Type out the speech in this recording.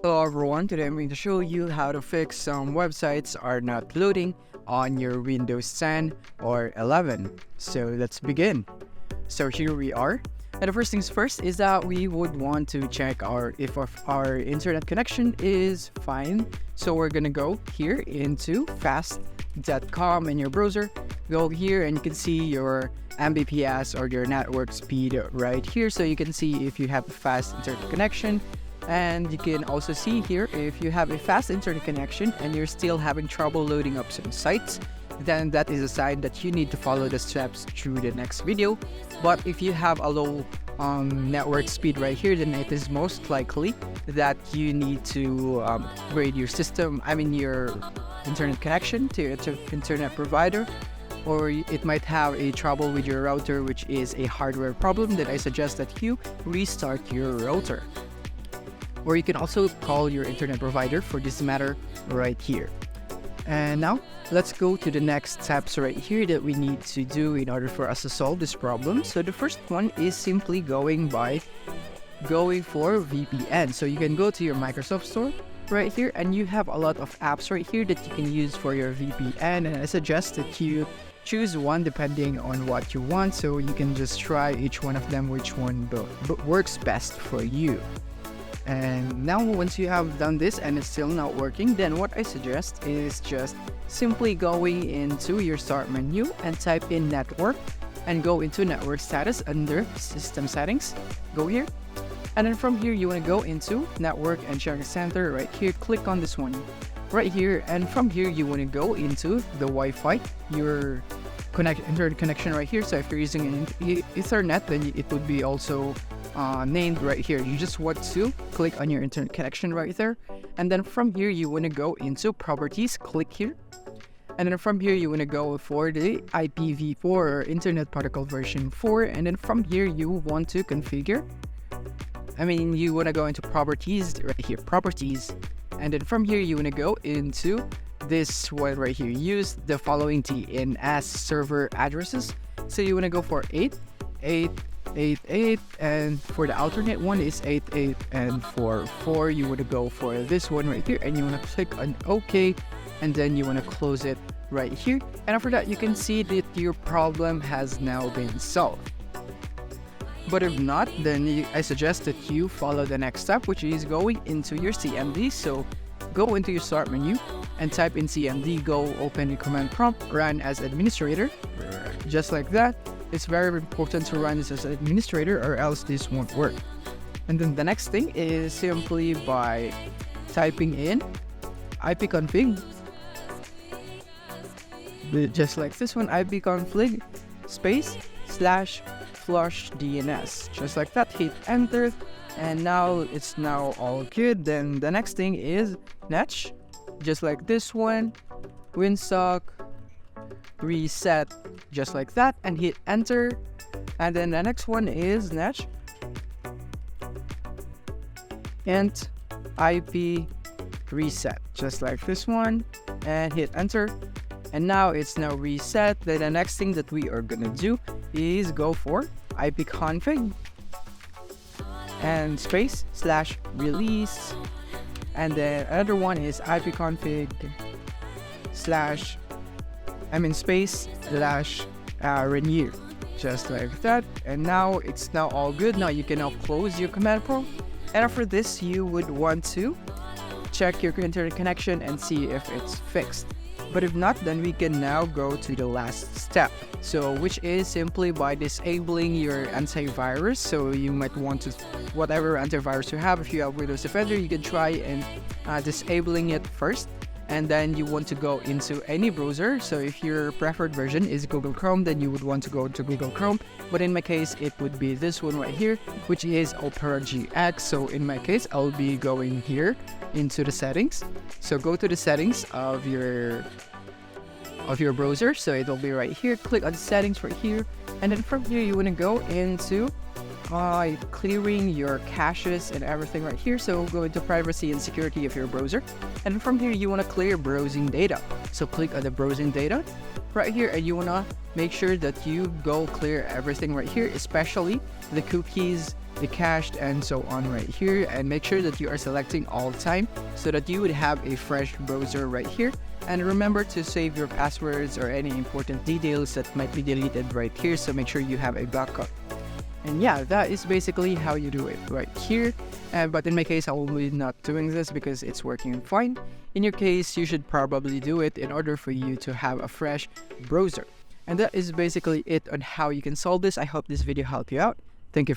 Hello everyone, today I'm going to show you how to fix some websites are not loading on your Windows 10 or 11. So let's begin. So here we are. And the first things first is that we would want to check if our internet connection is fine. So we're gonna go here into fast.com in your browser. Go here and you can see your Mbps or your network speed right here. So you can see if you have a fast internet connection. And you can also see here if you have a fast internet connection and you're still having trouble loading up some sites, then that is a sign that you need to follow the steps through the next video. But if you have a low network speed right here, then it is most likely that you need to upgrade your your internet connection to your internet provider, or it might have a trouble with your router, which is a hardware problem. Then I suggest that you restart your router. Or you can also call your internet provider for this matter right here. And now let's go to the next steps right here that we need to do in order for us to solve this problem. So the first one is simply going for VPN. So you can go to your Microsoft Store right here and you have a lot of apps right here that you can use for your VPN, and I suggest that you choose one depending on what you want, so you can just try each one of them which one works best for you. And now once you have done this and it's still not working, then what I suggest is just simply going into your start menu and type in network and go into network status under system settings. Go here. And then from here, you want to go into network and sharing center right here. Click on this one right here. And from here, you want to go into the Wi-Fi, your internet connection right here. So if you're using an Ethernet, then it would be also named right here. You just want to click on your internet connection right there, and then from here you want to go into properties. Click here, and then from here you want to go for the IPv4 or Internet Protocol version 4, and then from here you want to configure. You want to go into properties right here, properties, and then from here you want to go into this one right here. Use the following DNS server addresses. So you want to go for 888, and for the alternate one is 88, and for 4 you want to go for this one right here, and you want to click on OK, and then you want to close it right here. And after that, you can see that your problem has now been solved. But if not, then I suggest that you follow the next step, which is going into your CMD. So go into your start menu and type in CMD, go open the command prompt, run as administrator, just like that. It's very important to run this as an administrator or else this won't work. And then the next thing is simply by typing in ipconfig, just like this one, ipconfig space /flush DNS, just like that. Hit enter, and now it's all good. Then the next thing is netsh, just like this one, winsock reset, just like that, and hit enter. And then the next one is netsh and IP reset, just like this one, and hit enter. And now it's reset. Then the next thing that we are gonna do is go for ipconfig and space /release, and then another one is ipconfig space /renew, just like that. And now it's all good. Now you can close your command prompt, and after this you would want to check your internet connection and see if it's fixed. But if not, then we can now go to the last step, so which is simply by disabling your antivirus. So you might want to, whatever antivirus you have, if you have Windows Defender, you can try and disabling it first, and then you want to go into any browser. So if your preferred version is Google Chrome, then you would want to go to Google Chrome, but in my case it would be this one right here, which is Opera GX. So in my case, I'll be going here into the settings. So go to the settings of your browser, so it'll be right here. Click on the settings right here, and then from here you want to go into clearing your caches and everything right here. So go into privacy and security of your browser, and from here you want to clear browsing data. So click on the browsing data right here, and you want to make sure that you go clear everything right here, especially the cookies the cached, and so on right here. And make sure that you are selecting all time so that you would have a fresh browser right here. And remember to save your passwords or any important details that might be deleted right here, so make sure you have a backup. And yeah, that is basically how you do it right here. But in my case, I will be not doing this because it's working fine. In your case, you should probably do it in order for you to have a fresh browser. And that is basically it on how you can solve this. I hope this video helped you out. Thank you for